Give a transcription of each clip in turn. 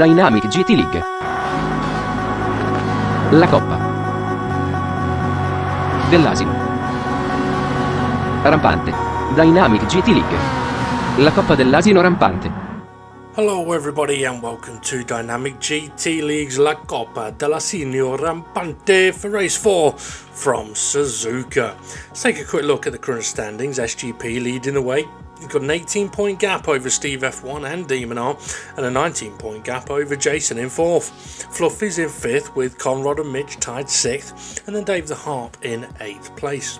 Dynamic GT League. La Coppa. Dell'Asino. Rampante. Dynamic GT League. La Coppa dell'Asino Rampante. Hello everybody and welcome to Dynamic GT League's La Coppa Dell'Asino Rampante for Race 4 from Suzuka. Let's take a quick look at the current standings. SGP leading the way. You've got an 18-point gap over Steve F1 and Demon R, and a 19-point gap over Jason in 4th. Fluffy's in 5th with Conrad and Mitch tied 6th, and then Dave the Harp in 8th place.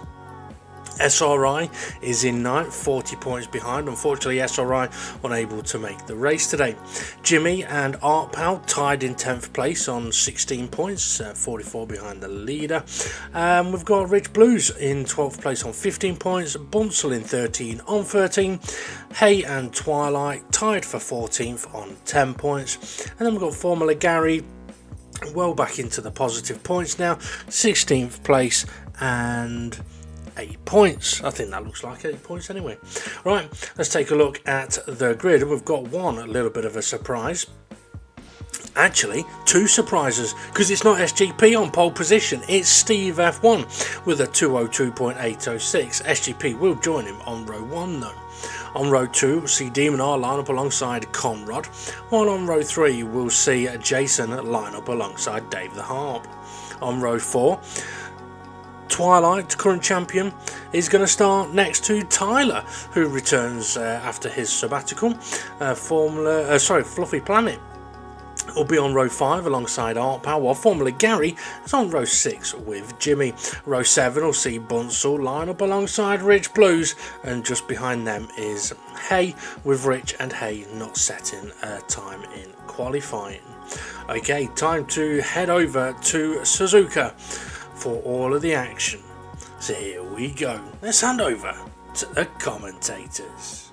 SRI is in 9th, 40 points behind. Unfortunately, SRI unable to make the race today. Jimmy and Art Pal tied in 10th place on 16 points, 44 behind the leader. We've got Rich Blues in 12th place on 15 points, Bunsel in 13 on 13, Hay and Twilight tied for 14th on 10 points, and then we've got Formula Gary well back into the positive points now, 16th place and 8 points. I think that looks like 8 points anyway. Right, let's take a look at the grid. We've got one a little bit of a surprise. Actually, two surprises, because it's not SGP on pole position, it's Steve F1 with a 202.806. SGP will join him on row 1 though. On row 2, we'll see Demon R line up alongside Conrad, while on row 3 we'll see Jason line up alongside Dave the Harp. On row 4, Twilight, current champion, is going to start next to Tyler, who returns after his sabbatical. Fluffy Planet will be on row 5 alongside Art Power, while Formula Gary is on row 6 with Jimmy. Row 7 will see Bunsel line up alongside Rich Blues, and just behind them is Hay, with Rich and Hay not setting time in qualifying. Okay, time to head over to Suzuka for all of the action. So here we go. Let's hand over to the commentators.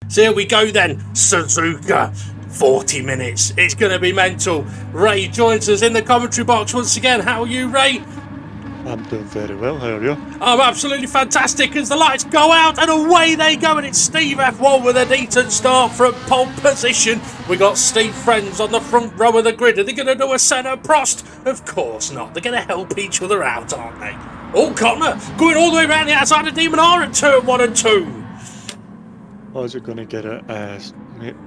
So here we go then, Suzuka. 40 minutes. It's going to be mental. Ray joins us in the commentary box once again. How are you, Ray? I'm doing very well, how are you? I'm absolutely fantastic as the lights go out and away they go, and it's Steve F1 with a decent start from pole position. We got Steve Friends on the front row of the grid. Are they going to do a Senna Prost? Of course not. They're going to help each other out, aren't they? Oh, Connor going all the way around the outside of Demon R at turn 1 and 2. Oh, is it going to get it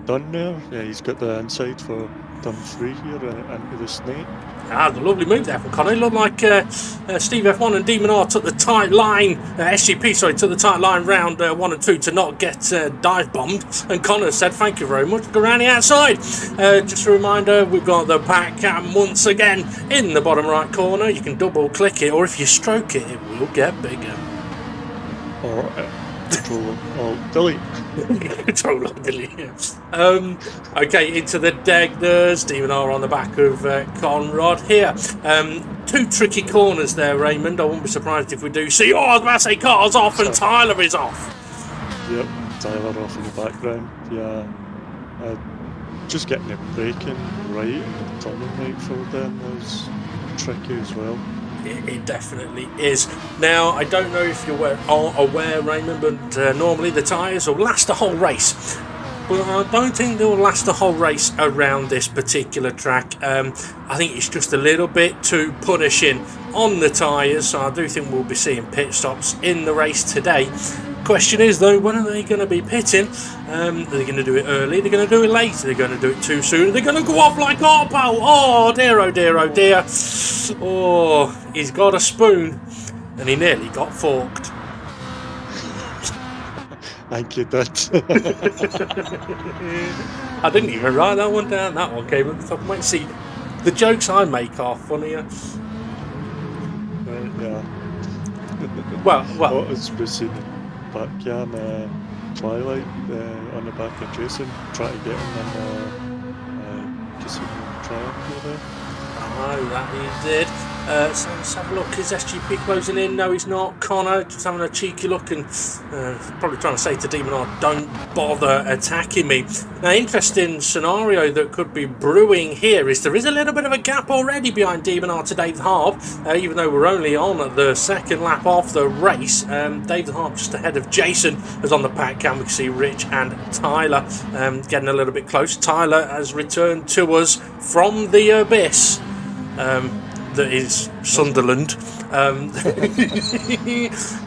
done there? Yeah, he's got the inside for turn 3 here into the snake. Ah, the lovely move there from Connor. It looked like Steve F1 and Demon R took the tight line, took the tight line round 1 and 2 to not get dive bombed. And Connor said, thank you very much, go around the outside. Just a reminder, we've got the back cam once again in the bottom right corner. You can double click it, or if you stroke it, it will get bigger. Or Control Alt Delete. Control Alt Delete. Okay, into the deck. There's Demon R on the back of Conrad here. Two tricky corners there, Raymond. I wouldn't be surprised if we do see. Oh, I was about to say Carl's off and Tyler is off. Yep, Tyler off in the background. Yeah, just getting the braking right and the turning right for them was tricky as well. It definitely is. Now, I don't know if you're aware, Raymond, but normally the tyres will last the whole race. But I don't think they'll last the whole race around this particular track. I think it's just a little bit too punishing on the tyres, so I do think we'll be seeing pit stops in the race today. Question is though, when are they going to be pitting? Are they going to do it early? Are they going to do it late? Are they going to do it too soon? Are they going to go off like Arpo? Oh dear, oh dear, oh dear. Oh, he's got a spoon and he nearly got forked. Thank you, Dad. I didn't even write that one down. That one came at the top of my seat. The jokes I make are funnier. Yeah. Well. What has been seen back cam, Twilight on the back of Jason, trying to get him in Casino Triangle there. Oh, that he did. So let's have a look. Is SGP closing in? No, he's not. Connor just having a cheeky look and probably trying to say to Demon R, don't bother attacking me. Now, interesting scenario that could be brewing here is there is a little bit of a gap already behind Demon R to David Harp, even though we're only on at the second lap of the race. David Harp just ahead of Jason as on the pack cam. We can see Rich and Tyler getting a little bit close. Tyler has returned to us from the abyss. That is Sunderland.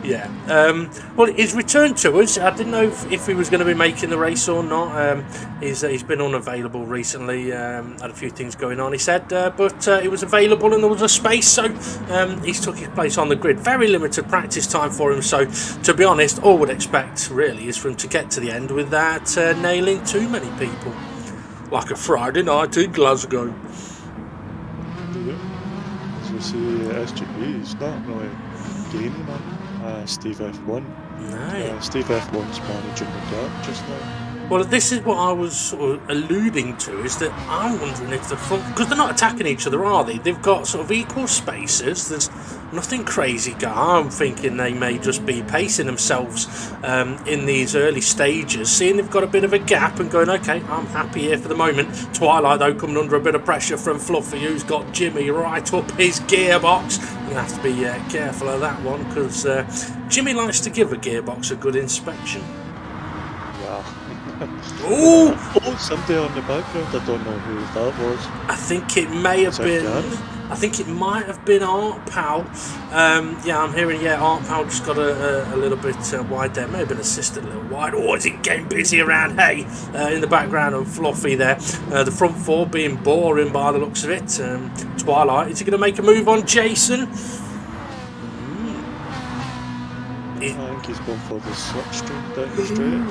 Yeah. Well, he's returned to us. I didn't know if he was going to be making the race or not. He's been unavailable recently. Had a few things going on, he said, but he was available and there was a space, so he's took his place on the grid. Very limited practice time for him, so to be honest, all we'd expect really is for him to get to the end without nailing too many people, like a Friday night in Glasgow. See, SGP is not really gaining on Steve F1. No. Steve F1's managing the gap just now. Well, this is what I was sort of alluding to, is that I'm wondering if the front, because they're not attacking each other, are they? They've got sort of equal spaces. There's nothing crazy going on. I'm thinking they may just be pacing themselves in these early stages, seeing they've got a bit of a gap and going, okay, I'm happy here for the moment. Twilight, though, coming under a bit of pressure from Fluffy, who's got Jimmy right up his gearbox. You're going to have to be careful of that one, because Jimmy likes to give a gearbox a good inspection. Oh, somebody on the background. I don't know who that was. I think it may have been. I think it might have been Art Powell. Yeah, I'm hearing. Yeah, Art Powell just got a little bit wide there. May have been assisted a little wide. Or is it getting busy around Hay in the background and Fluffy there? The front four being boring by the looks of it. Twilight. Is he going to make a move on Jason? I think he's going for the slipstream down the straight.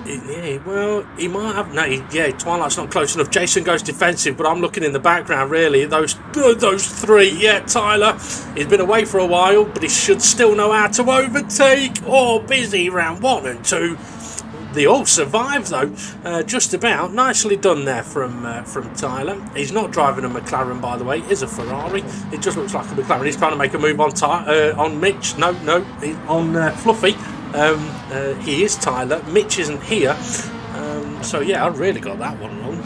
Yeah, well, he might have. No, yeah, Twilight's not close enough. Jason goes defensive, but I'm looking in the background, really. Those three. Yeah, Tyler, he's been away for a while, but he should still know how to overtake. Oh, busy round 1 and 2. They all survive, though, just about. Nicely done there from Tyler. He's not driving a McLaren, by the way. It is a Ferrari. It just looks like a McLaren. He's trying to make a move on Mitch. No, on Fluffy. He is Tyler. Mitch isn't here. So yeah, I really got that one wrong.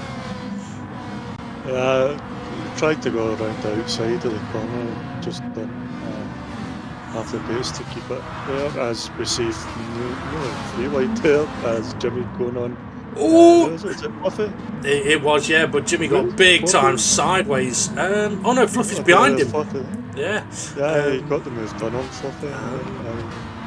Tried to go around the outside of the corner, just didn't have the base to keep it there, as we see free white there as Jimmy going on. Oh, is it Fluffy? It was, yeah, but Jimmy got big time sideways. Oh no, Fluffy's behind him. Fluffy. Yeah, he got the move done on Fluffy.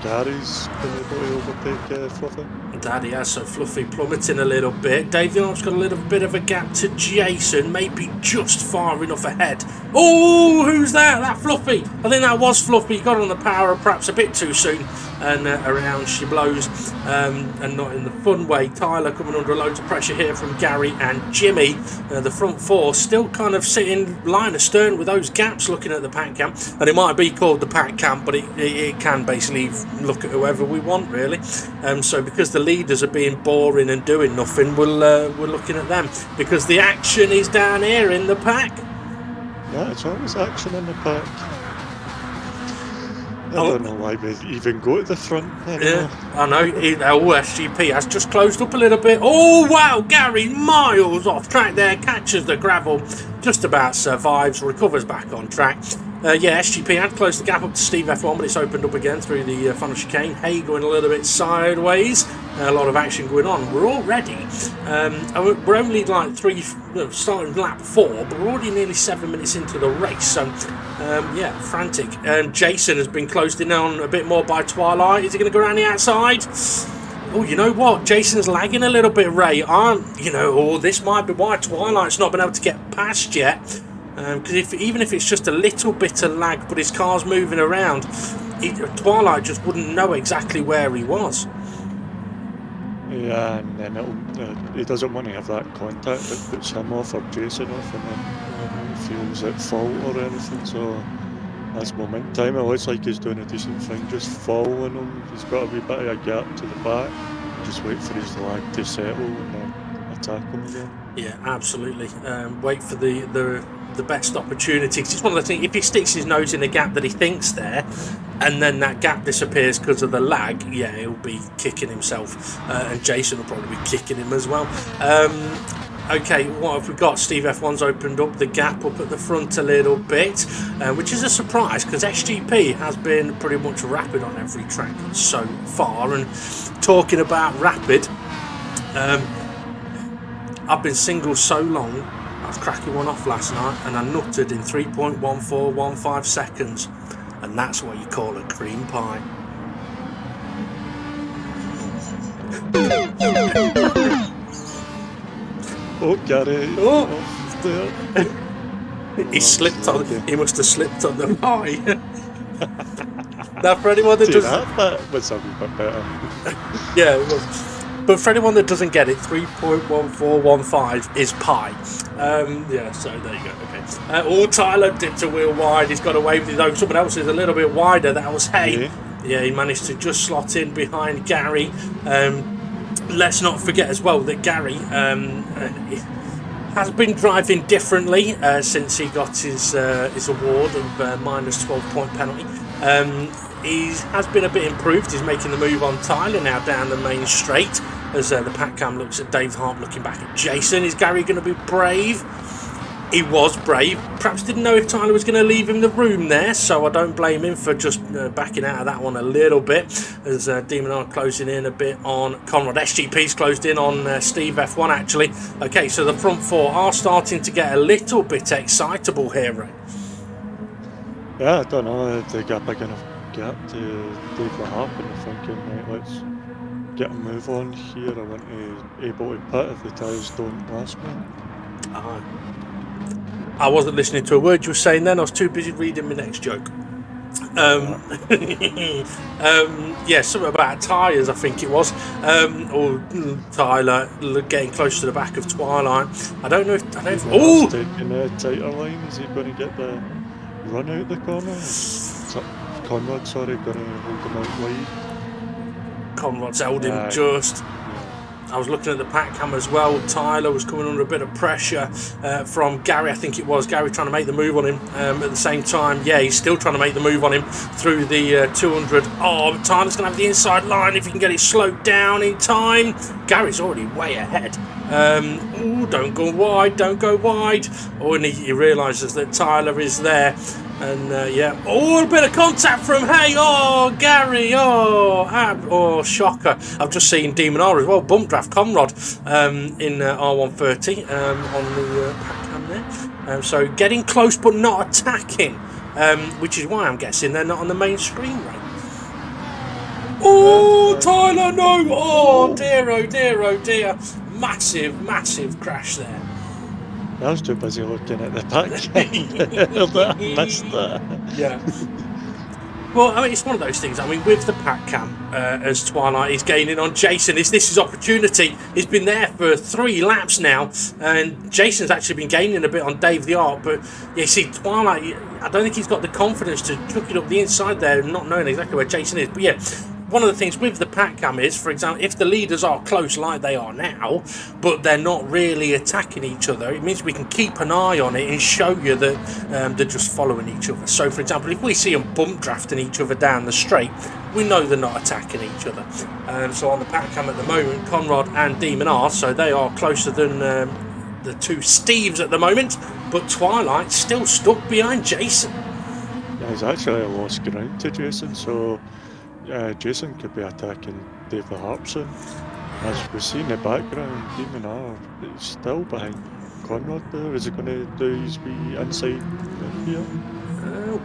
Gary's been able to overtake Fluffy. Daddy has, so Fluffy plummeting a little bit. Dave York's got a little bit of a gap to Jason, maybe just far enough ahead. Oh, who's that? That Fluffy. I think that was Fluffy. Got on the power perhaps a bit too soon, and around she blows, and not in the fun way. Tyler coming under loads of pressure here from Gary and Jimmy. The front four still kind of sitting line astern with those gaps, looking at the pack cam, and it might be called the pack cam, but it can basically look at whoever we want, really. So because the leaders are being boring and doing nothing, we're looking at them, because the action is down here in the pack. Yeah, it's always action in the pack. I don't know why we even go to the front anymore. Yeah, I know. SGP has just closed up a little bit. Oh wow, Gary miles off track there, catches the gravel, just about survives, recovers back on track. Yeah, SGP had closed the gap up to Steve F1, but it's opened up again through the final chicane. Hay going a little bit sideways. A lot of action going on. We're already, we're only like starting lap 4, but we're already nearly 7 minutes into the race. So, yeah, frantic. Jason has been closed in on a bit more by Twilight. Is he going to go around the outside? Oh, you know what? Jason's lagging a little bit, Ray. This might be why Twilight's not been able to get past yet. Because even if it's just a little bit of lag, but his car's moving around, Twilight just wouldn't know exactly where he was. Yeah, and then he doesn't want to have that contact that puts him off or Jason off, and then he feels at fault or anything. So that's moment time. It looks like he's doing a decent thing, just following him. He's got a wee bit of a gap to the back. Just wait for his lag to settle, and then attack him again. Yeah, absolutely. Wait for the best opportunity. 'Cause it's one of the things, if he sticks his nose in a gap that he thinks there, and then that gap disappears because of the lag, yeah, he'll be kicking himself. And Jason will probably be kicking him as well. Okay, what have we got? Steve F1's opened up the gap up at the front a little bit, which is a surprise because SGP has been pretty much rapid on every track so far. And talking about rapid, I've been single so long, I was cracking one off last night and I nutted in 3.1415 seconds, and that's what you call a cream pie. Oh, Gary! Oh. There. He slipped on. He must have slipped on the pie. Now, for anyone that doesn't, that was a wee bit better. yeah, it was. But for anyone that doesn't get it, 3.1415 is pi. Yeah, so there you go. Okay. Tyler dipped a wheel wide. He's got away with it though. Someone else is a little bit wider. That was Hay. Yeah, he managed to just slot in behind Gary. Let's not forget as well that Gary has been driving differently since he got his award of minus 12-point penalty. He has been a bit improved. He's making the move on Tyler now down the main straight as the pack cam looks at Dave Harp looking back at Jason. Is Gary going to be brave? He was brave. Perhaps didn't know if Tyler was going to leave him the room there, so I don't blame him for just backing out of that one a little bit as Demon are closing in a bit on Conrad. SGP's closed in on Steve F1 actually. Okay, so the front four are starting to get a little bit excitable here, Ray. Yeah, I don't know if they got big enough gap to Dave Harp and thinking, right, let's get a move on here. I want to able to pit if the tyres don't last me. I wasn't listening to a word you were saying then. I was too busy reading my next joke. Yeah, something about tyres, I think it was. Or Tyler getting close to the back of Twilight. I don't know if. Oh! Taking a tighter line. Is he going to get the run out the corner? Conrad, sorry, going to hold him out wide. Conrad's held him just. I was looking at the pack cam as well. Tyler was coming under a bit of pressure from Gary. I think it was Gary trying to make the move on him. At the same time, yeah, he's still trying to make the move on him through the 200. Oh, but Tyler's going to have the inside line if he can get it slowed down in time. Gary's already way ahead. Ooh, don't go wide, don't go wide. Oh, and he realises that Tyler is there. And yeah, oh, a bit of contact from Hay. Oh, Gary. Oh, shocker. I've just seen Demon R as well. Bump draft Conrad in R130 on the pack cam there. So getting close but not attacking, which is why I'm guessing they're not on the main screen, right? Oh, Tyler, no. Oh, dear, oh, dear, oh, dear. Massive crash there. I was too busy looking at the pack that I missed that. Yeah. Well, I mean, it's one of those things. I mean, with the pack cam, as Twilight is gaining on Jason, this is opportunity. He's been there for 3 laps now, and Jason's actually been gaining a bit on Dave the Art. But you see, Twilight, I don't think he's got the confidence to chuck it up the inside there, not knowing exactly where Jason is. But yeah, one of the things with the pack cam is, for example, if the leaders are close like they are now, but they're not really attacking each other, it means we can keep an eye on it and show you that they're just following each other. So, for example, if we see them bump drafting each other down the straight, we know they're not attacking each other. So on the pack cam at the moment, Conrad and Demon are, so they are closer than the 2 Steves at the moment, but Twilight's still stuck behind Jason. Yeah, he's actually lost ground to Jason, so Jason could be attacking Dave the Harp soon. As we see in the background, Demon R is still behind Conrad there. Is he going to do his wee inside here?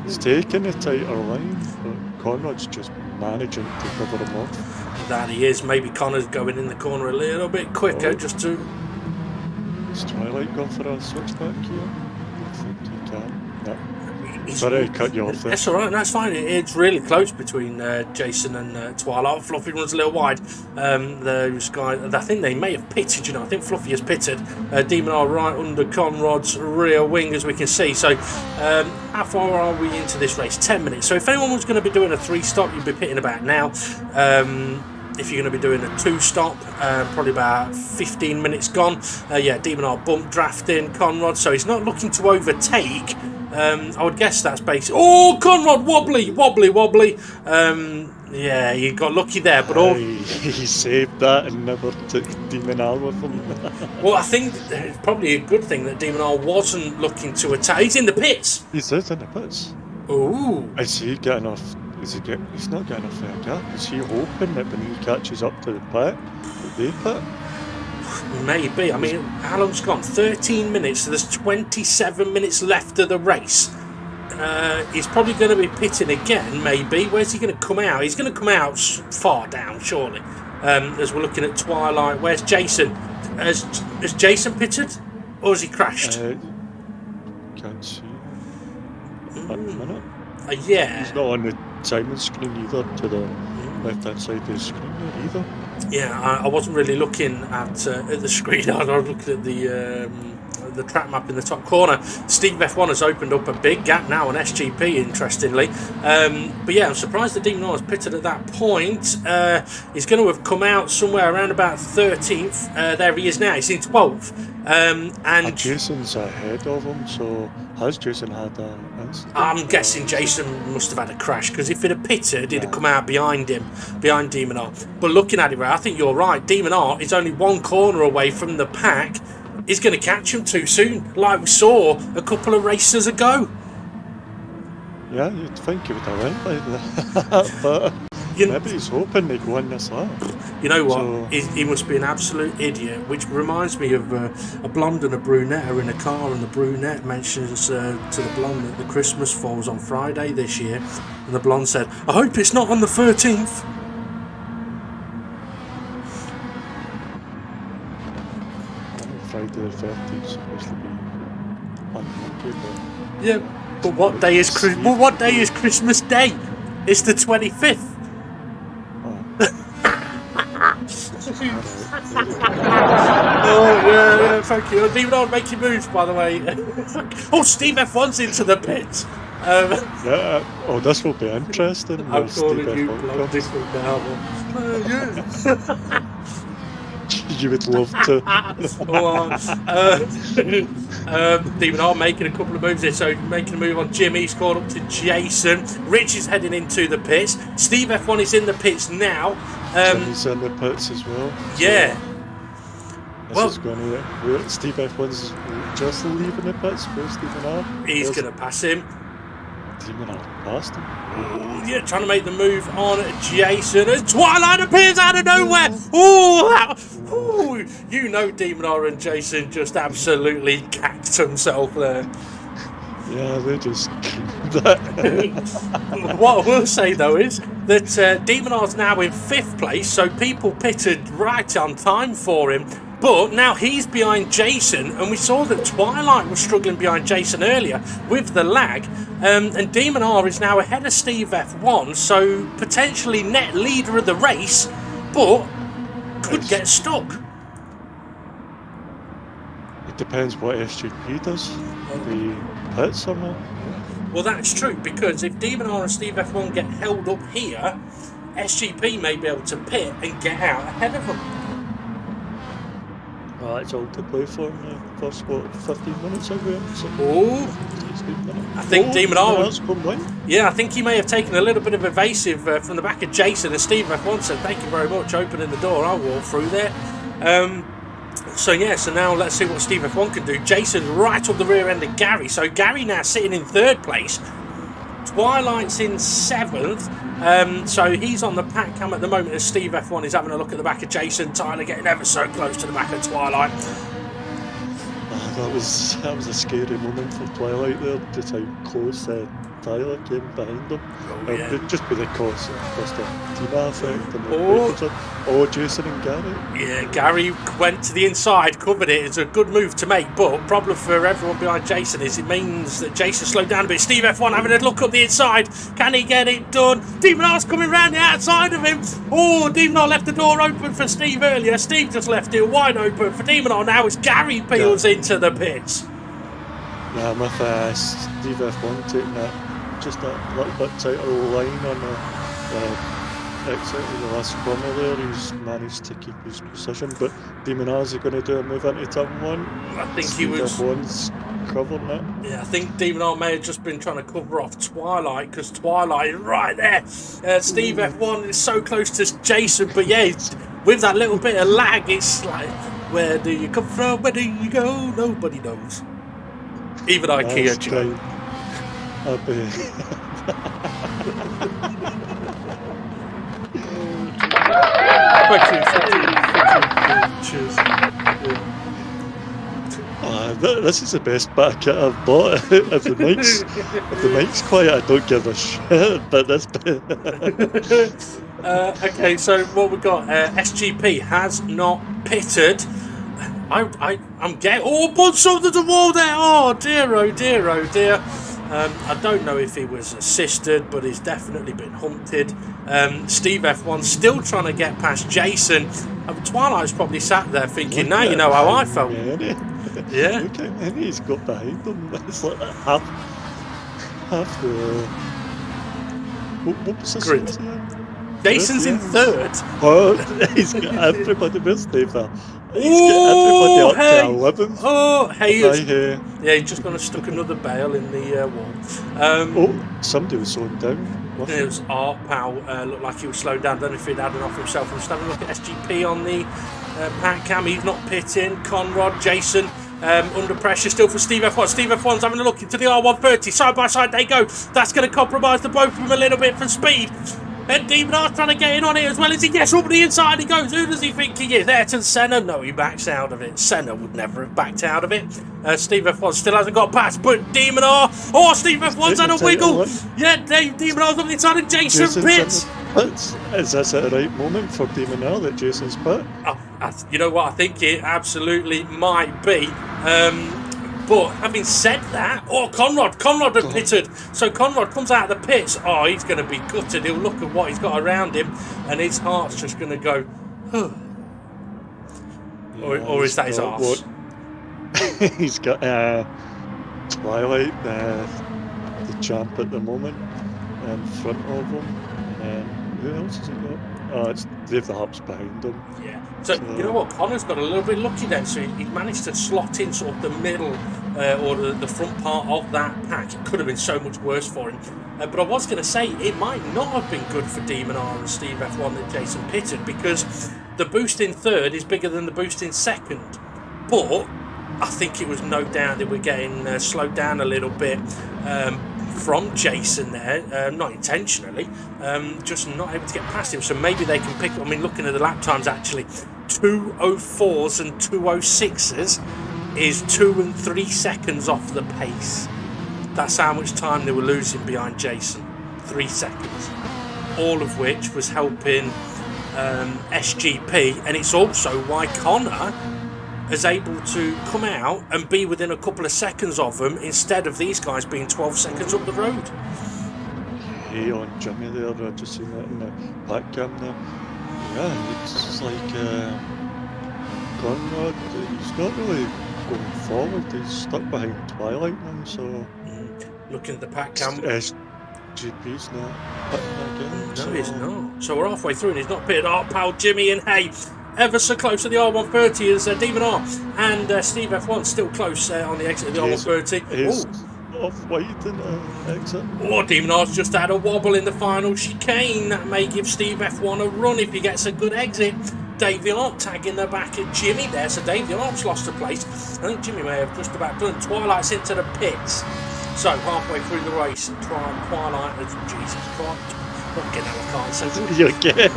He's taking a tighter line, but Conrad's just managing to cover him off. That he is. Maybe Connor's going in the corner a little bit quicker just to... Is Twilight going for a switchback here? I think he can. No. Sorry, I cut you off there. That's alright, that's fine. It's really close between Jason and Twilight. Fluffy runs a little wide. Those guys, I think they may have pitted, I think Fluffy has pitted. Demon are right under Conrad's rear wing, as we can see. So, how far are we into this race? 10 minutes. So, if anyone was going to be doing a 3-stop, you'd be pitting about now. if you're going to be doing a 2-stop, probably about 15 minutes gone. Yeah, Demon R bump drafting Conrad, so he's not looking to overtake. I would guess that's basic. Oh, Conrad, wobbly. Yeah, he got lucky there, but all... He saved that and never took Demon R with him. Well, I think it's probably a good thing that Demon R wasn't looking to attack. He's in the pits. He's in the pits. Ooh. Is he getting off? He's not getting off there, gap. Is he hoping that when he catches up to the pit, that they pit? Maybe. I mean, how long's gone? 13 minutes, so there's 27 minutes left of the race. He's probably going to be pitting again, maybe. Where's he going to come out? He's going to come out far down, surely. As we're looking at Twilight. Where's Jason? Has Jason pitted? Or has he crashed? Can't see. At the minute. Yeah. He's not on the timing screen either, to the left-hand side of the screen there either. Yeah, I wasn't really looking at the screen. I was looking at the track map in the top corner. Steve F1 has opened up a big gap now on SGP, interestingly. But yeah, I'm surprised that Demon R has pitted at that point. He's going to have come out somewhere around about 13th. There he is now. He's in 12th. And Jason's ahead of him, so has Jason had an incident? I'm guessing Jason must have had a crash, because if he'd have pitted, he'd have come out behind him, behind Demon R. But looking at it, I think you're right. Demon R is only one corner away from the pack. He's going to catch him too soon, like we saw a couple of races ago. Yeah, you'd think he would have went by that, but maybe he's hoping they go in this lap. You know what? So, he must be an absolute idiot, which reminds me of a blonde and a brunette are in a car, and the brunette mentions to the blonde that the Christmas falls on Friday this year, and the blonde said, "I hope it's not on the 13th." Friday the 13th is supposed to be unlucky, but... Yeah, but what day is Christmas Day? It's the 25th. Oh, yeah, thank you. Demon R making moves, by the way. Oh, Steve F1's into the pits. Yeah, this will be interesting. I'm calling you bloke this one now. You would love to. Demon R making a couple of moves here, so making a move on Jimmy. He's called up to Jason. Rich is heading into the pits. Steve F1 is in the pits now. Jimmy's in the pits as well. Yeah. This is going to... Steve F1's just leaving the pits for Stephen R. He's going to pass him. Demon R passed him. Yeah, trying to make the move on Jason as Twilight appears out of nowhere. Oh, you know Demon R and Jason just absolutely cacked himself there. Yeah, they just... What I will say though is that Demon R's now in 5th place, so people pitted right on time for him. But now he's behind Jason, and we saw that Twilight was struggling behind Jason earlier with the lag. And Demon R is now ahead of Steve F1, so potentially net leader of the race, but could get stuck. It depends what SGP does. The pits or not. Well, that's true, because if Demon R and Steve F1 get held up here, SGP may be able to pit and get out ahead of them. Well, that's all to play for in the first, 15 minutes of it. So I think Demon R... Yeah, I think he may have taken a little bit of evasive from the back of Jason, and Steve F1 said, "Thank you very much, opening the door, I'll walk through there." So now let's see what Steve F1 can do. Jason right up the rear end of Gary, so Gary now sitting in 3rd place. Twilight's in 7th, so he's on the pack cam at the moment as Steve F1 is having a look at the back of Jason. Tyler getting ever so close to the back of Twilight. That was a scary moment for Twilight there, just how close Tyler came behind him. Just with the cost of team effect and Jason and Gary. Yeah, Gary went to the inside, covered it. It's a good move to make, but problem for everyone behind Jason is it means that Jason slowed down a bit. Steve F1 having a look up the inside. Can he get it done? Demon R's coming round the outside of him. Oh, Demon R left the door open for Steve earlier. Steve just left it wide open for Demon R. Now it's Gary peels into the pits. Yeah, with Steve F1 taking that just a little bit tighter line on the exit in the last corner there, he's managed to keep his position, but Demon R's going to do a move into turn 1. I think he was... F1's covering it. Yeah, I think Demon R may have just been trying to cover off Twilight, because Twilight is right there. Steve F1 is so close to Jason, but yeah, with that little bit of lag, it's like, where do you come from, where do you go, nobody knows. Even IKEA, do you know. Cheers. This is the best back kit I've bought. If the mic's quiet, I don't give a shit. But this bit. Okay, so what we got? SGP has not pitted. I'm getting... Oh, put something to the wall there. Oh dear, oh dear, oh dear. I don't know if he was assisted, but he's definitely been hunted. Steve F1 still trying to get past Jason. Twilight's probably sat there thinking, now you know how I felt. Yeah. Look how many he's got behind him. It's like half the... What position is he in? Jason's in third. Oh, he's got everybody with Steve there. He's got everybody up to 11th. Oh, hey. Yeah, he's just gone and stuck another bale in the wall. Somebody was slowing down. It was Art Powell. Looked like he was slowed down. I don't know if he'd had enough himself. I'm just having a look at SGP on the pack cam. He's not pitting. Conrad, Jason. Under pressure still for Steve F1. Steve F1's having a look into the R130. Side by side they go. That's going to compromise the both of them a little bit for speed. And Demon R's trying to get in on it as well as he gets up the inside. He goes. Who does he think he is? Ayrton Senna? No, he backs out of it. Senna would never have backed out of it. Steve F1 still hasn't got past, but Demon R. Oh, Steve F1's had a wiggle. Yeah, Demon R's on the inside of Jason pits. Is this at the right moment for Demon R that Jason's pit? You know what? I think it absolutely might be. But having said that, Conrad had pitted. So Conrad comes out of the pits. Oh, he's going to be gutted. He'll look at what he's got around him, and his heart's just going to go, huh. Or is that his arse? He's got Twilight, the champ at the moment, in front of him. And who else has he got? Oh, it's Dave the Harp's behind him. Yeah. So, you know what? Connor's got a little bit lucky then. So he managed to slot in sort of the middle or the front part of that pack. It could have been so much worse for him. But I was going to say, it might not have been good for Demon R and Steve F1 that Jason pitted, because the boost in third is bigger than the boost in second. But I think it was no doubt that we're getting slowed down a little bit from Jason there, not intentionally, just not able to get past him. So maybe they can pick, I mean, looking at the lap times actually, 2:04s and 2:06s is 2 and 3 seconds off the pace. That's how much time they were losing behind Jason. 3 seconds. All of which was helping SGP, and it's also why Connor is able to come out and be within a couple of seconds of them instead of these guys being 12 seconds up the road. Hey, on Jimmy there, I've just seen that in the back cam there. Yeah, it's like Conrad, he's not really going forward, he's stuck behind Twilight now, so... Looking at the pack cam... SGP's not pitting again. No, he's not. So we're halfway through and he's not pitted. Pal Jimmy and Hay ever so close to the R130 as Demon R and Steve F1 still close on the exit of the R130. Off wide in the exit. Demon R's just had a wobble in the final chicane. That may give Steve F1 a run if he gets a good exit. Dave the Arp tagging the back of Jimmy there, so Dave the Arp's lost a place. I think Jimmy may have just about done. Twilight's into the pits. So halfway through the race, Twilight, Jesus Christ, not getting out of the car, so you get.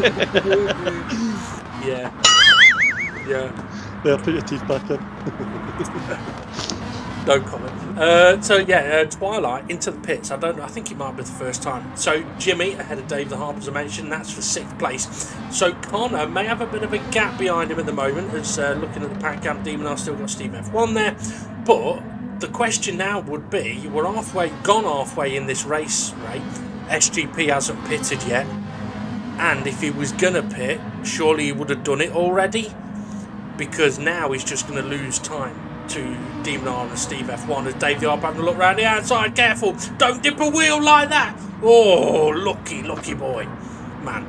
Yeah. There, put your teeth back in. No comment. Twilight into the pits. I think it might be the first time. So Jimmy ahead of Dave the Harp, as I mentioned, that's for 6th place. So Connor may have a bit of a gap behind him at the moment, as looking at the pack cam, Demon R still got Steve F1 there. But the question now would be, we're gone halfway in this race, right? SGP hasn't pitted yet. And if he was going to pit, surely he would have done it already. Because now he's just going to lose time to Demon R and Steve F1 as Dave the Arp having a look round the outside. Careful, don't dip a wheel like that. Oh, lucky boy. Man,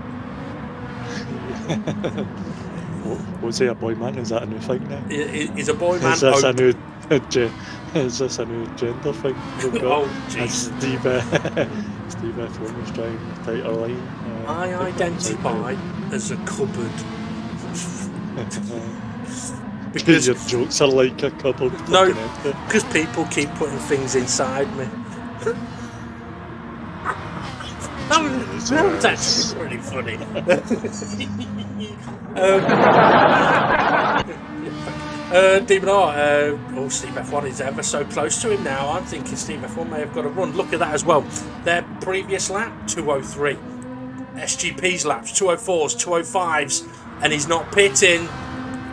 What's he, a boy man? Is that a new thing now? He's a boy man. Is this a new is this a new gender thing we've got? Oh, And jeez. Steve F1 was trying a tighter line. I identify as a cupboard. Because your jokes are like a cupboard. No, fucking empty. because people keep putting things inside me. That was actually pretty funny. Demon R, Steve F1 is ever so close to him now. I'm thinking Steve F1 may have got a run. Look at that as well. Their previous lap, 2:03. SGP's laps, 2:04s, 2:05s, and he's not pitting.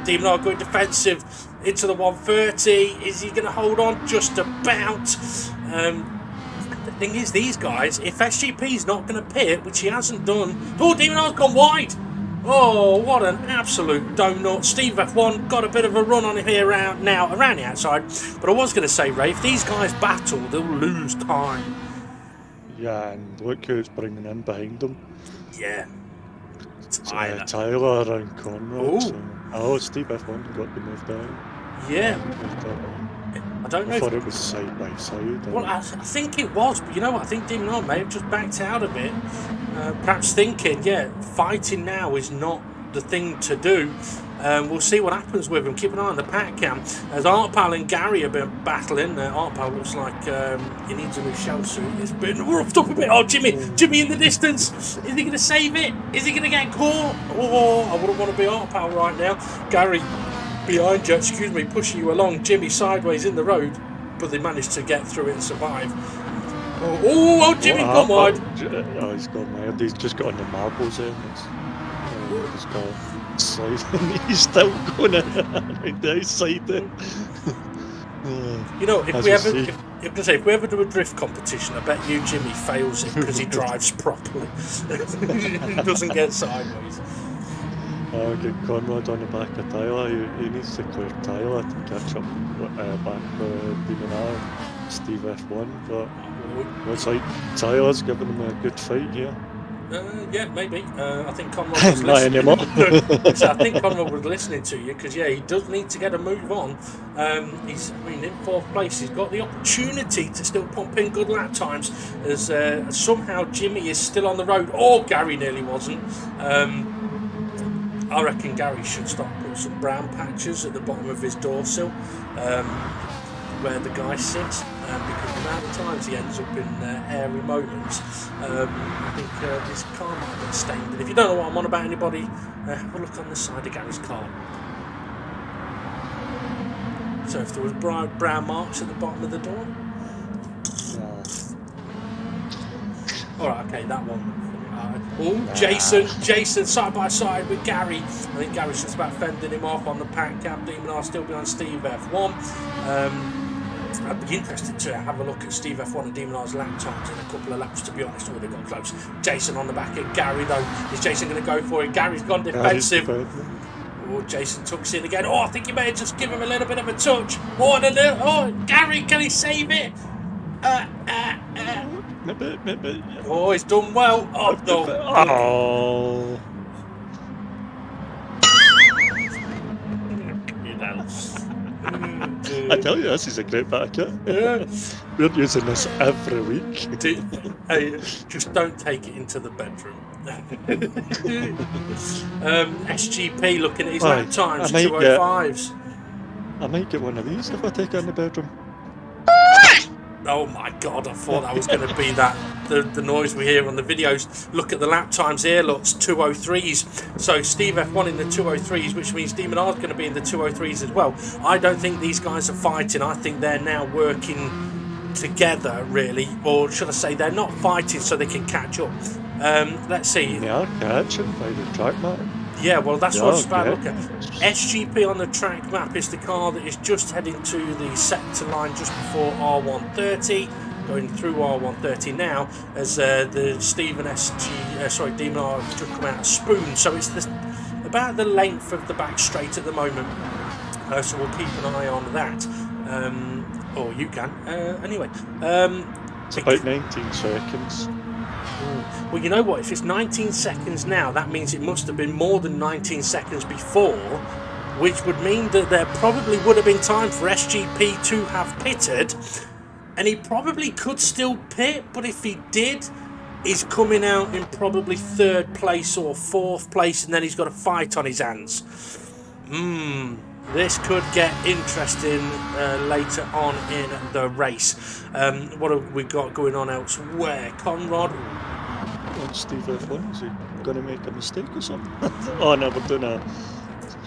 Demon R going defensive into the 130. Is he going to hold on? Just about. The thing is, these guys, if SGP's not going to pit, which he hasn't done. Oh, Demon R's gone wide. Oh, what an absolute donut. Steve F1 got a bit of a run on here around the outside. But I was going to say, Ray, if these guys battle, they'll lose time. Yeah, and look who's bringing in behind them. Yeah. Tyler and Conrad. Ooh. So, Steve F1 got the move down. Yeah. I don't know. I thought it was side by side. Well, I think it was, but you know what? I think Demon R may have just backed out a bit. Perhaps thinking, fighting now is not the thing to do. We'll see what happens with him. Keep an eye on the pack cam. As Artpal and Gary have been battling. Artpal looks like he needs a new shell suit. It's been roughed up a bit. Oh, Jimmy in the distance. Is he going to save it? Is he going to get caught? Oh, I wouldn't want to be Artpal right now. Gary behind you, pushing you along. Jimmy sideways in the road, but they managed to get through it and survive. Jimmy's gone wide. Oh, he's gone wide. He's just got on the marbles there. He's got sliding. He's still going right the outside there. You know, if we ever do a drift competition, I bet you Jimmy fails it because he drives properly. He doesn't get sideways. I'll get Conrad on the back of Tyler. He needs to clear Tyler to catch up back with Demon R, Steve F1. But looks like Tyler's giving him a good fight here. Yeah, maybe. I think Conrad was listening. Not anymore. So I think Conrad was listening to you because he does need to get a move on. He's in fourth place. He's got the opportunity to still pump in good lap times. As somehow Jimmy is still on the road. Oh, Gary nearly wasn't. I reckon Gary should start putting some brown patches at the bottom of his door sill, where the guy sits, because the amount of times he ends up in airy moments, I think his car might get stained. And if you don't know what I'm on about, anybody, have a look on the side of Gary's car. So if there was brown marks at the bottom of the door. Alright, okay, that one. Jason side by side with Gary. I think Gary's just about fending him off on the pack cam. Demon R still behind Steve F1. I'd be interested to have a look at Steve F1 and Demon R's lap times in a couple of laps, to be honest. They got close. Jason on the back of Gary though. Is Jason going to go for it? Gary's gone defensive. Jason tucks in again. I think he may have just give him a little bit of a touch. Gary, can he save it? Maybe. Oh, he's done well. Oh, no. Oh. I tell you, this is a great packet. Yeah. We're using this every week. Hey, just don't take it into the bedroom. SGP looking at his lap times, 2:05s. I might get one of these if I take it in the bedroom. Oh my god, I thought that was going to be the noise we hear on the videos. Look at the lap times here, look, it's 2:03s. So Steve F1 in the 2:03s, which means Demon R's going to be in the 2:03s as well. I don't think these guys are fighting. I think they're now working together, really. Or should I say, they're not fighting so they can catch up. Let's see. They are catching by the track map. Yeah, well, that's what I was about to look at. SGP on the track map is the car that is just heading to the sector line just before R130, going through R130 now, as the Demon R have just come out of Spoon, so it's about the length of the back straight at the moment, so we'll keep an eye on that, or you can, anyway. It's about 19 seconds. Well, you know what? If it's 19 seconds now, that means it must have been more than 19 seconds before, which would mean that there probably would have been time for SGP to have pitted, and he probably could still pit, but if he did, he's coming out in probably 3rd place or 4th place, and then he's got a fight on his hands. This could get interesting later on in the race. What have we got going on elsewhere? Conrad? Steve F1, is he going to make a mistake or something? Oh no, we're doing a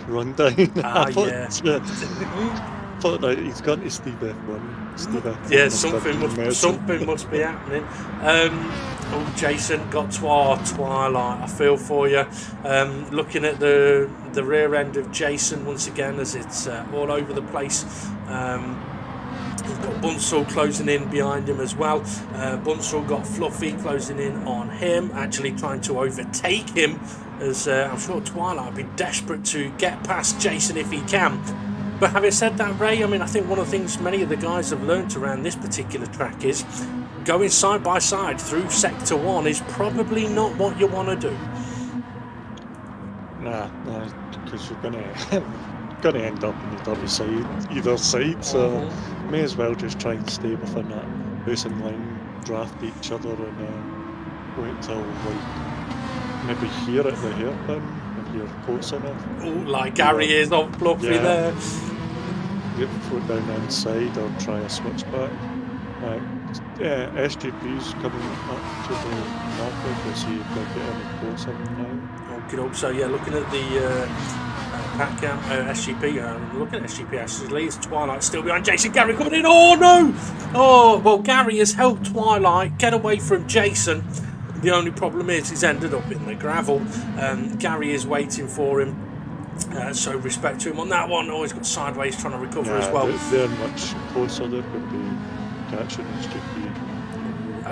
rundown. Yeah. Thought that he's gone to Steve F1. Steve F1 Yeah, something must be happening. Jason got Twilight. I feel for you. Looking at the rear end of Jason once again as it's all over the place. He's got Bunsell closing in behind him as well. Bunsell got Fluffy closing in on him, actually trying to overtake him, as I'm sure Twilight will be desperate to get past Jason if he can. But having said that, Ray, I mean, I think one of the things many of the guys have learnt around this particular track is going side by side through Sector 1 is probably not what you want to do. Nah, because you're going to end up on the dirty side, either side, so may as well just try and stay within that racing line, draft each other, and wait till maybe here at the hairpin if you're close enough. Like Gary is on Fluffy there. Get foot down the inside or try a switchback. SGP's coming up to the marker to see if they'll get any closer now. Okay, so yeah, looking at the Pat Cam, SGP, looking at SGP actually, it's Twilight still behind Jason. Gary coming in. Oh no! Oh, well, Gary has helped Twilight get away from Jason. The only problem is he's ended up in the gravel. Gary is waiting for him. So respect to him on that one. Always got sideways trying to recover as well. They're much closer. They could be catching SGP.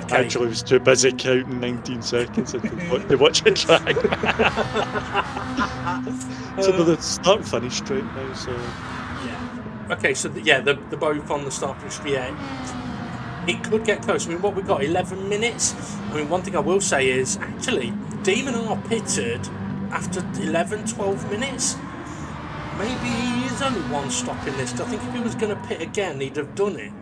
Okay. Actually, I was too busy counting 19 seconds and they watch the track. So the start and finish straight now. So yeah. Okay. So they're both on the starting straight. Yeah. It could get close. I mean, what we got? 11 minutes. I mean, one thing I will say is actually Demon are pitted after 11, 12 minutes. Maybe he's only one stop in this. I think if he was going to pit again, he'd have done it.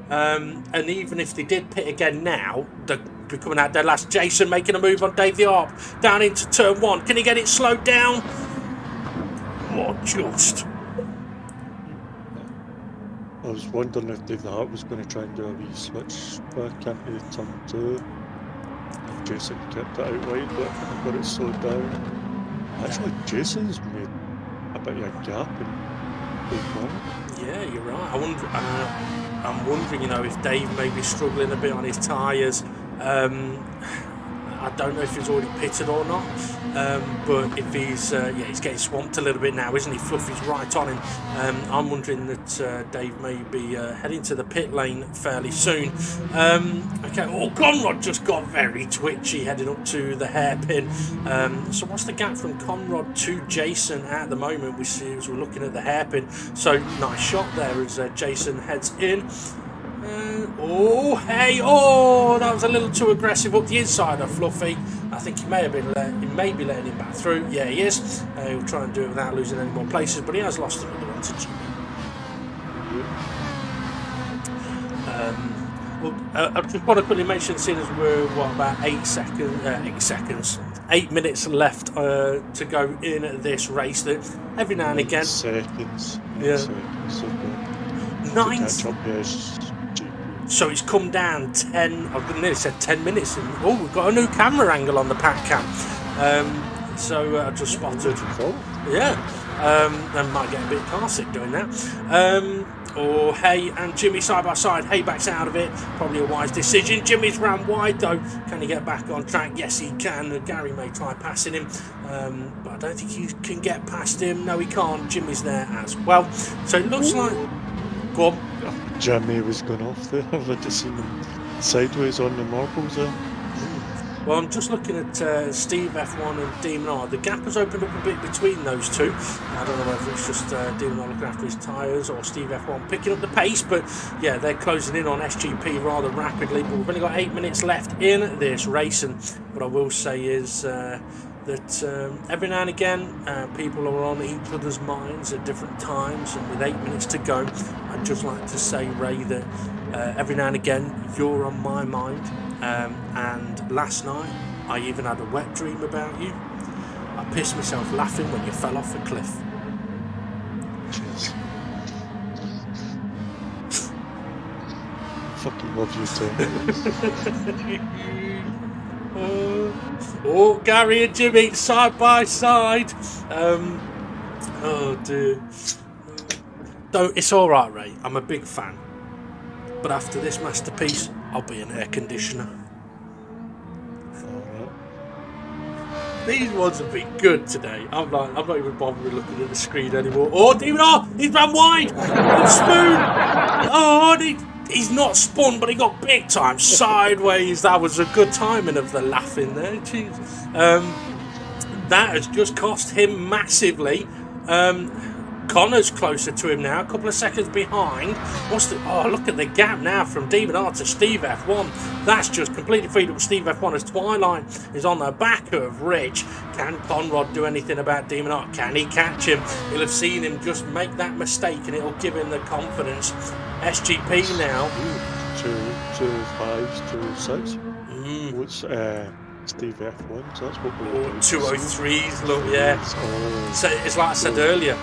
And even if they did pit again now, they're coming out their last. Jason making a move on Dave the Arp down into turn 1. Can he get it slowed down? Oh, just. I was wondering if Dave the Hart was going to try and do a wee switch back into turn 2. If Jason kept it out wide, but got it slowed down. Actually, Jason's made a bit of a gap in Big 1. Yeah, you're right. I'm wondering, if Dave may be struggling a bit on his tyres. I don't know if he's already pitted or not, but if he's getting swamped a little bit now, isn't he? Fluffy's right on him. I'm wondering that Dave may be heading to the pit lane fairly soon. Okay, Conrad just got very twitchy heading up to the hairpin. So what's the gap from Conrad to Jason at the moment? We see as we're looking at the hairpin. So nice shot there as Jason heads in. That was a little too aggressive up the inside of Fluffy. I think he may be letting him back through. Yeah, he is. He'll try and do it without losing any more places, but he has lost another one to Jimmy. I just want to quickly mention, seeing as we're about 8 minutes left to go in this race, that every now and again. Seconds. Yeah. Seconds. 9. So it's come down 10. I nearly said 10 minutes. And, we've got a new camera angle on the Pat Cam. So I just spotted. Yeah. And might get a bit car sick doing that. Hay and Jimmy side by side. Hay backs out of it. Probably a wise decision. Jimmy's ran wide though. Can he get back on track? Yes, he can. Gary may try passing him, but I don't think he can get past him. No, he can't. Jimmy's there as well. So it looks like. Go on. Jimmy was going off there. I've just seen him sideways on the marbles there. Well, I'm just looking at Steve F1 and Demon R. The gap has opened up a bit between those two. I don't know whether it's just Demon R looking after his tyres or Steve F1 picking up the pace, but yeah, they're closing in on SGP rather rapidly. But we've only got 8 minutes left in this race, and what I will say is that every now and again people are on each other's minds at different times, and with 8 minutes to go, I'd just like to say, Ray, that every now and again you're on my mind, and last night I even had a wet dream about you. I pissed myself laughing when you fell off a cliff. Cheers. Fucking love you too. Oh, Gary and Jimmy side by side. Oh dear. It's all right, Ray. I'm a big fan, but after this masterpiece, I'll be an air conditioner. These ones have been good today. I'm not even bothering looking at the screen anymore. Oh, Demon R! He's ran wide! Spoon! Oh, and he's not spun, but he got big time sideways. That was a good timing of the laughing there. Jeez. That has just cost him massively. Connor's closer to him now, a couple of seconds behind. Oh, look at the gap now from Demon R to Steve F1. That's just completely freed up Steve F1 as Twilight is on the back of Rich. Can Conrad do anything about Demon R? Can he catch him? He'll have seen him just make that mistake, and it'll give him the confidence. SGP now. 2 5s, 2 6. What's Steve F1? So that's what we're doing. 203s, look, yeah. So it's like I said earlier.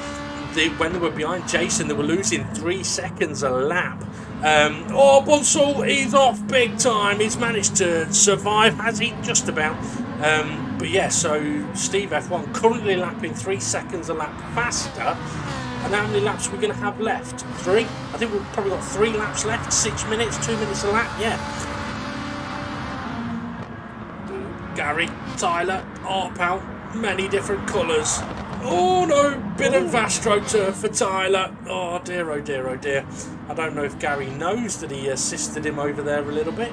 When they were behind Jason, they were losing 3 seconds a lap. Bunsall, he's off big time. He's managed to survive, has he? Just about. But yeah, so Steve F1 currently lapping 3 seconds a lap faster. And how many laps are we going to have left? 3? I think we've probably got 3 laps left. 6 minutes, 2 minutes a lap. Yeah. Gary, Tyler, Arpal, many different colours. Oh no, bit of Vastroturf for Tyler. Oh dear, oh dear, oh dear. I don't know if Gary knows that he assisted him over there a little bit,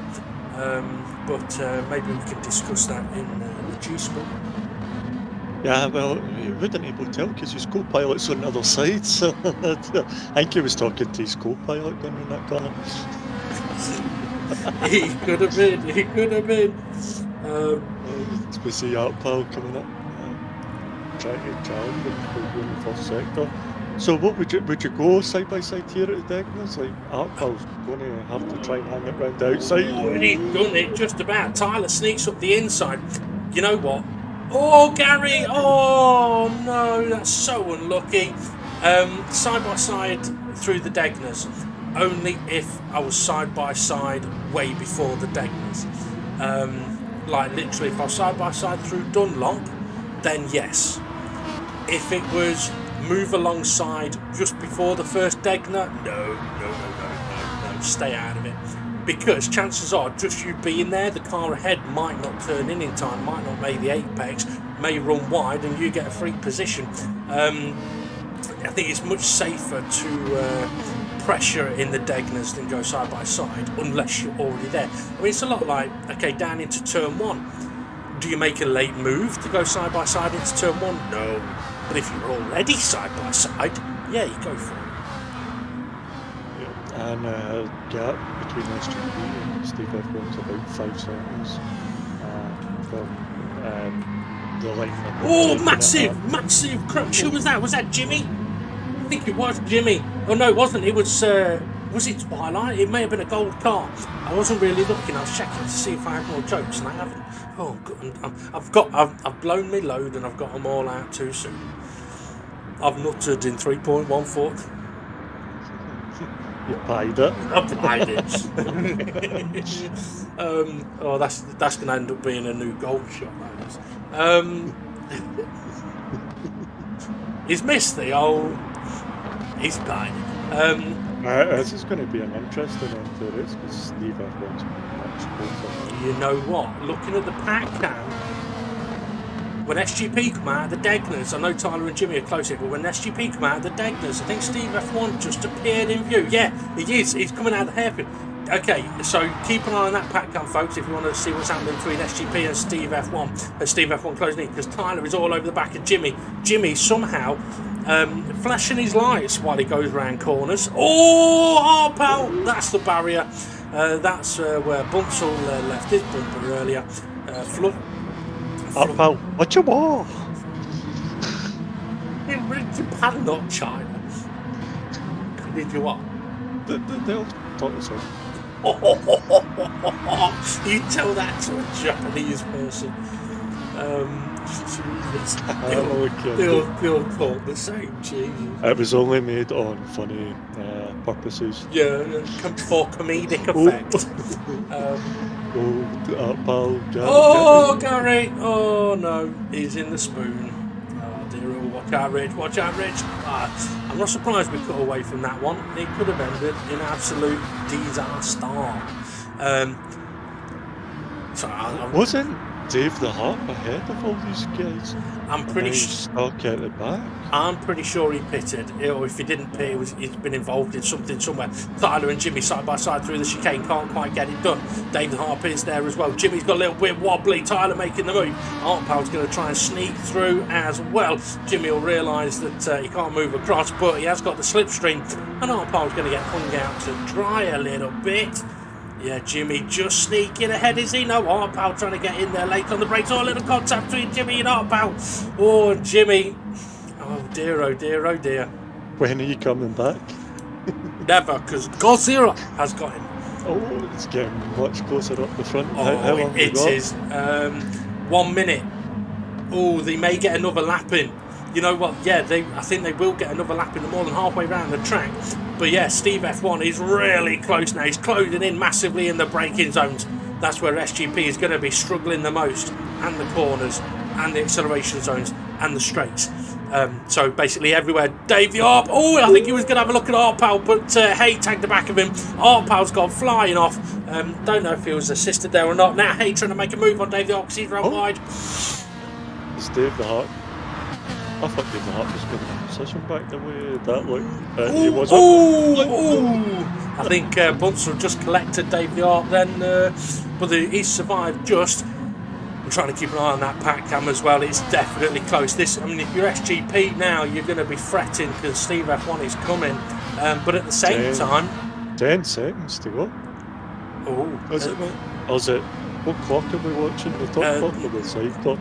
but maybe we can discuss that in the G-Spot. Yeah, well, he wouldn't able to tell because his co-pilot's on the other side, so I think he was talking to his co-pilot going in that corner. He could have been. We see Arpal coming up. Trying to challenge him in the first sector. So what would you go side by side here at the Degners? Like Arpal's going to have to try and hang it round the outside. Oh, he's done it just about. Tyler sneaks up the inside. You know what? Oh, Gary! Oh no, that's so unlucky. Side by side through the Degners. Only if I was side by side way before the Degners. Like literally, if I was side by side through Dunlop, then yes. If it was move alongside just before the first Degner, no, stay out of it. Because chances are, just you being there, the car ahead might not turn in time, might not make the apex, may run wide, and you get a free position. I think it's much safer to pressure in the Degners than go side by side, unless you're already there. I mean, it's a lot like, okay, down into turn 1. Do you make a late move to go side by side into turn 1? No. But if you're already side by side, yeah, you go for it. Yeah. And gap between SGP and Steve F1's about 5 seconds from the line. Oh, massive crunch. Who was that? Was that Jimmy? I think it was Jimmy. Oh no, it wasn't. It was it Twilight? It may have been a gold car. I wasn't really looking. I was checking to see if I had more jokes, and I haven't. Oh, God. I've blown my load, and I've got them all out too soon. I've nutted in 3.14. You pied it. I pied it. Oh, that's going to end up being a new gold shot. He's missed the old. He's pied it. This is going to be an interesting end to this because Steve F1's much closer. You know what? Looking at the pack cam, when SGP come out of the Degners, I know Tyler and Jimmy are close here, but when SGP come out of the Degners, I think Steve F1 just appeared in view. Yeah, he is. He's coming out of the hairpin. Okay, so keep an eye on that pack cam, folks, if you want to see what's happening between SGP and Steve F1. Steve F1 closing in, because Tyler is all over the back of Jimmy. Jimmy somehow flashing his lights while he goes round corners. Oh, pal, that's the barrier. That's where Bunsell left his bumper earlier. Pal, what you want? In Japan, not China. Did you what? They'll talk us out. You tell that to a Japanese person. Jesus. They'll talk the same, Jesus. It was only made on funny purposes. Yeah, for comedic effect. Pal, Gary! Oh no, he's in the spoon. Oh dear, watch out, Rich, watch out, Rich. I'm not surprised we cut away from that one. It could have ended in absolute disaster. Wasn't Dave the Harp ahead of all these guys? I'm pretty stuck at the back. I'm pretty sure he pitted, or if he didn't pit, he's been involved in something somewhere. Tyler and Jimmy side by side through the chicane, can't quite get it done. Dave the Harp is there as well. Jimmy's got a little bit wobbly. Tyler making the move. Hartpal's going to try and sneak through as well. Jimmy will realise that he can't move across, but he has got the slipstream, and Hartpal's going to get hung out to dry a little bit. Yeah, Jimmy just sneaking ahead, is he? No, Hartpal trying to get in there late on the brakes. Oh, a little contact between Jimmy and Hartpal. Oh, Jimmy. Oh, dear, oh, dear, oh, dear. When are you coming back? Never, because Godzilla has got him. Oh, it's getting much closer up the front. Oh, how long it is. 1 minute. Oh, they may get another lap in. You know what? Yeah, I think they will get another lap in. More than halfway around the track. But yeah, Steve F1 is really close now. He's closing in massively in the braking zones. That's where SGP is going to be struggling the most, and the corners, and the acceleration zones, and the straights. So basically everywhere. Dave the Harp. Oh, I think he was going to have a look at Hartpal, but Hay tagged the back of him. Hartpal's gone flying off. Don't know if he was assisted there or not. Now Hay trying to make a move on Dave the Harp because he's run wide. It's Dave the Harp. I thought Dave the Harp was going to position back the way that looked. He wasn't. I think Bunsell just collected Dave the Harp then, but he survived just. I'm trying to keep an eye on that pack cam as well. It's definitely close. I mean, if you're SGP now, you're going to be fretting because Steve F1 is coming. But at the same time, 10 seconds to go. Oh, Is it? What clock are we watching? The top clock or the side clock?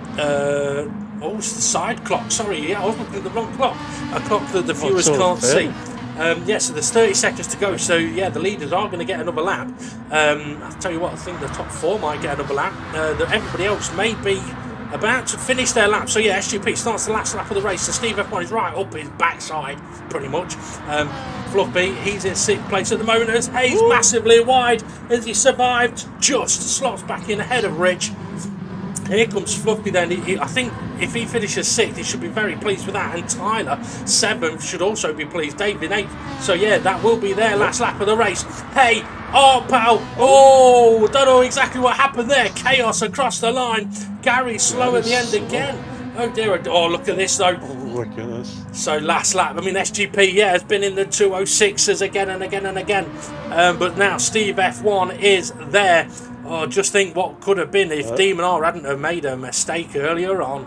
It's the side clock. Sorry, yeah, I was looking at the wrong clock. A clock that the viewers can't see. So there's 30 seconds to go. So yeah, the leaders are going to get another lap. I'll tell you what, I think the top four might get another lap. Everybody else may be about to finish their lap. So yeah, SGP starts the last lap of the race. So Steve F1 is right up his backside, pretty much. Fluffy, he's in 6th place at the moment as Hayes massively wide as he survived, just slots back in ahead of Rich. Here comes Fluffy then. I think if he finishes 6th, he should be very pleased with that. And Tyler, 7th, should also be pleased. David, 8th. So yeah, that will be their last lap of the race. Hey, pal. Oh, don't know exactly what happened there. Chaos across the line. Gary slow at the end again. Oh dear. Oh, look at this though. Look at this. So last lap. I mean, SGP, yeah, has been in the 206s again and again and again. But now Steve F1 is there. Oh, just think what could have been if Demon R hadn't have made a mistake earlier on.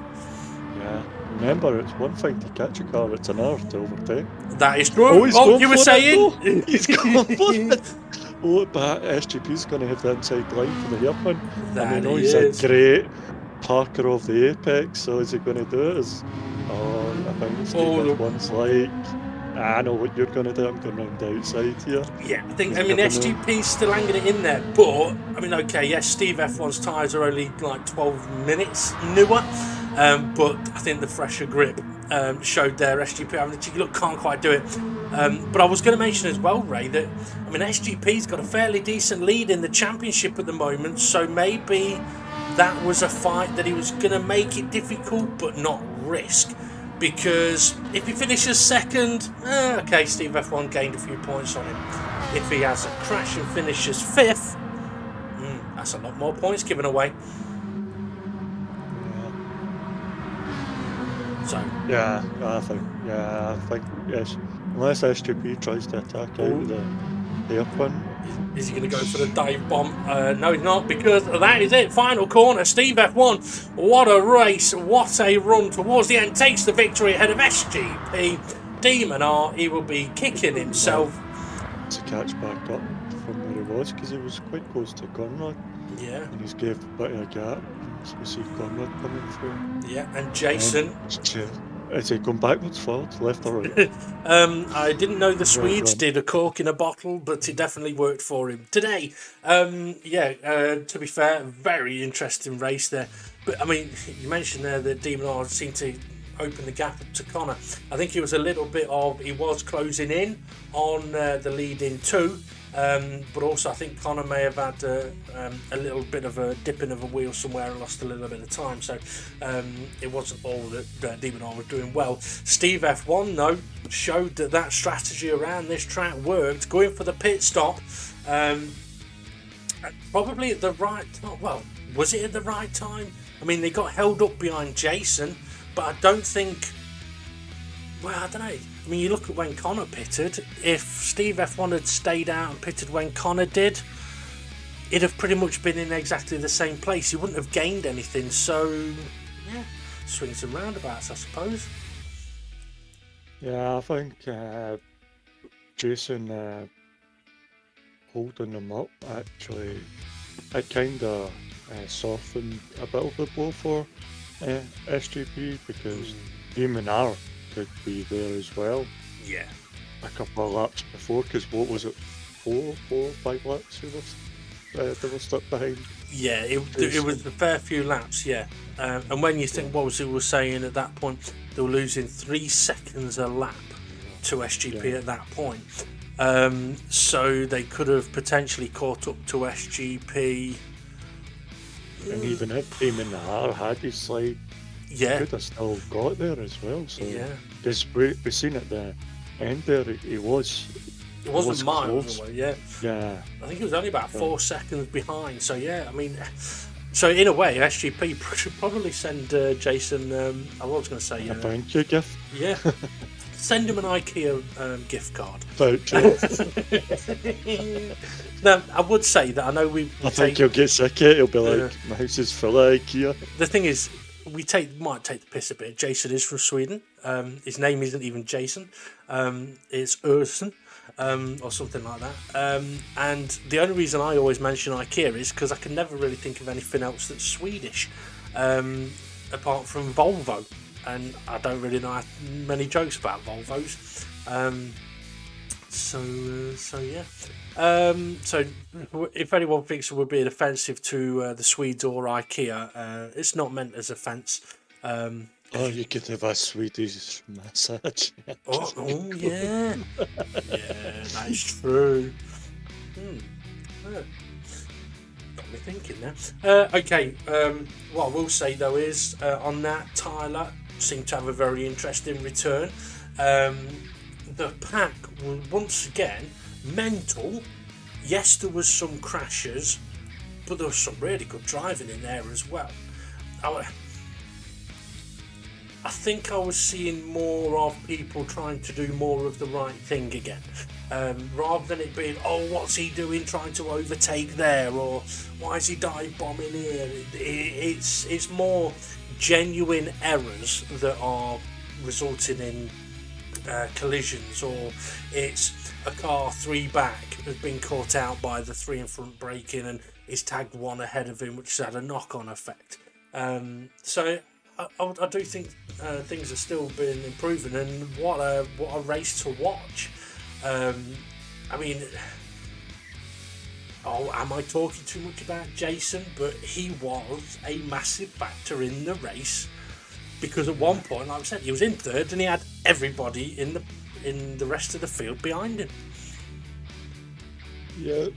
Yeah, remember, it's one thing to catch a car, it's another to overtake. That is true. Oh, you were saying? He's going for it. Oh, but SGP's going to have the inside line for the hairpin. And I know he's a great parker of the apex, so is he going to do it? I think Steve F1's like, I know what you're going to do, I'm going round the outside here. Yeah, I mean, SGP's still hanging it in there, but, I mean, okay, yes, Steve F1's tyres are only like 12 minutes newer, but I think the fresher grip showed there SGP having a cheeky look, can't quite do it. But I was going to mention as well, Ray, that, I mean, SGP's got a fairly decent lead in the championship at the moment, so maybe that was a fight that he was going to make it difficult, but not risk. Because if he finishes 2nd, okay, Steve F1 gained a few points on him. If he has a crash and finishes 5th, that's a lot more points given away. So yeah, I think yes. Unless SGP tries to attack out of the hairpin, Is he going to go for the dive bomb? No, he's not, because that is it. Final corner. Steve F1. What a race. What a run towards the end. Takes the victory ahead of SGP. Demon R. He will be kicking himself. To catch back up from where he was, because he was quite close to Conrad. Yeah. And he's gave a bit of a gap. So we see Conrad coming through. Yeah, and Jason. Is he going backwards, forwards, left or right? I didn't know the Swedes did a cork in a bottle, but it definitely worked for him today. To be fair, very interesting race there. But I mean, you mentioned there that Demon R seemed to open the gap up to Connor. I think it was a little bit of, he was closing in on the lead in two. But also I think Connor may have had a little bit of a dipping of a wheel somewhere and lost a little bit of time, so it wasn't all that Demon R was doing well. Steve F1 though showed that strategy around this track worked, going for the pit stop, probably at the right time. Well, was it at the right time? I mean, they got held up behind Jason, but I don't think, well, I don't know. I mean, you look at when Connor pitted, if Steve F1 had stayed out and pitted when Connor did, it'd have pretty much been in exactly the same place. He wouldn't have gained anything, so, yeah, swings and roundabouts, I suppose. Yeah, I think Jason holding them up, actually, it kind of softened a bit of the blow for SGP, because Demon R could be there as well. Yeah. A couple of laps before, because what was it, 5 laps they were stuck behind? Yeah, it was a fair few laps, yeah. And when you think what was it was saying at that point, they were losing 3 seconds a lap to SGP at that point. So they could have potentially caught up to SGP. And even if Damon R had his slide, he could have still got there as well. So because we seen at the end there, it wasn't miles away. Yeah. I think it was only about 4 seconds behind. So yeah, I mean, so in a way, SGP should probably send Jason. I was going to say a thank you gift. Yeah. Send him an IKEA gift card. Now, I would say that I know I think he'll get sick of it. He'll be like, my house is full of IKEA. The thing is, we might take the piss a bit. Jason is from Sweden. His name isn't even Jason. It's Urson, or something like that. And the only reason I always mention IKEA is because I can never really think of anything else that's Swedish, apart from Volvo. And I don't really know many jokes about Volvos. So yeah. So if anyone thinks it would be offensive to the Swedes or IKEA, it's not meant as offence. You could have a Swedish massage. Oh yeah. Yeah, that's true. Yeah. Got me thinking there. Okay, what I will say though is, on that, Tyler seemed to have a very interesting return. The pack was once again mental. Yes, there was some crashes, but there was some really good driving in there as well. I think I was seeing more of people trying to do more of the right thing again, rather than it being, oh, what's he doing trying to overtake there, or why is he dive bombing here? It's more genuine errors that are resulting in collisions, or it's a car 3 back has been caught out by the 3 in front braking and is tagged 1 ahead of him, which has had a knock-on effect. So I do think things are still been improving, and what a race to watch. I mean, am I talking too much about Jason? But he was a massive factor in the race, because at one point, like I said, he was in 3rd and he had everybody in the rest of the field behind him. Yeah.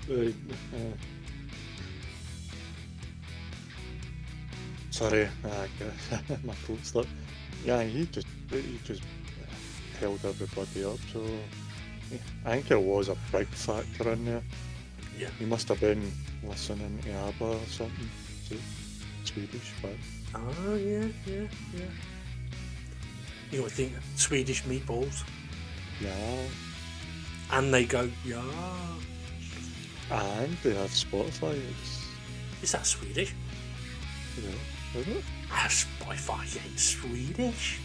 Sorry, my throat slipped. Yeah, he just held everybody up. So I think it was a big factor in there. Yeah. He must have been listening to ABBA or something. Swedish, but. Oh yeah. You would think Swedish meatballs. Yeah. And they go, yeah. And they have Spotify. Is that Swedish? Isn't it? Spotify ain't Swedish.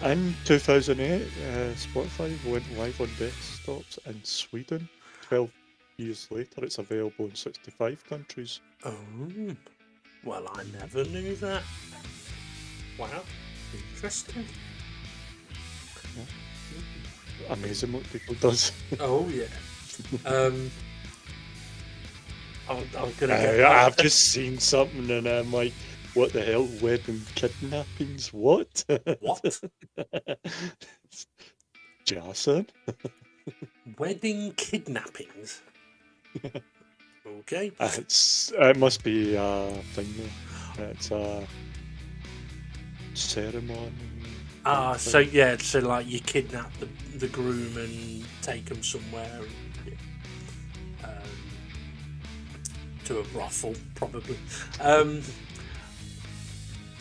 In 2008, Spotify went live on desktops in Sweden. 12 years later, it's available in 65 countries. Oh, well, I never knew that. Wow, interesting. Amazing what people does. Oh yeah. I'm gonna get. I've just seen something and I'm like, what the hell? Wedding kidnappings? What? What? Jason? Wedding kidnappings. Okay. It must be a thing though. It's a ceremony. So like you kidnap the groom and take them somewhere, to a brothel, probably.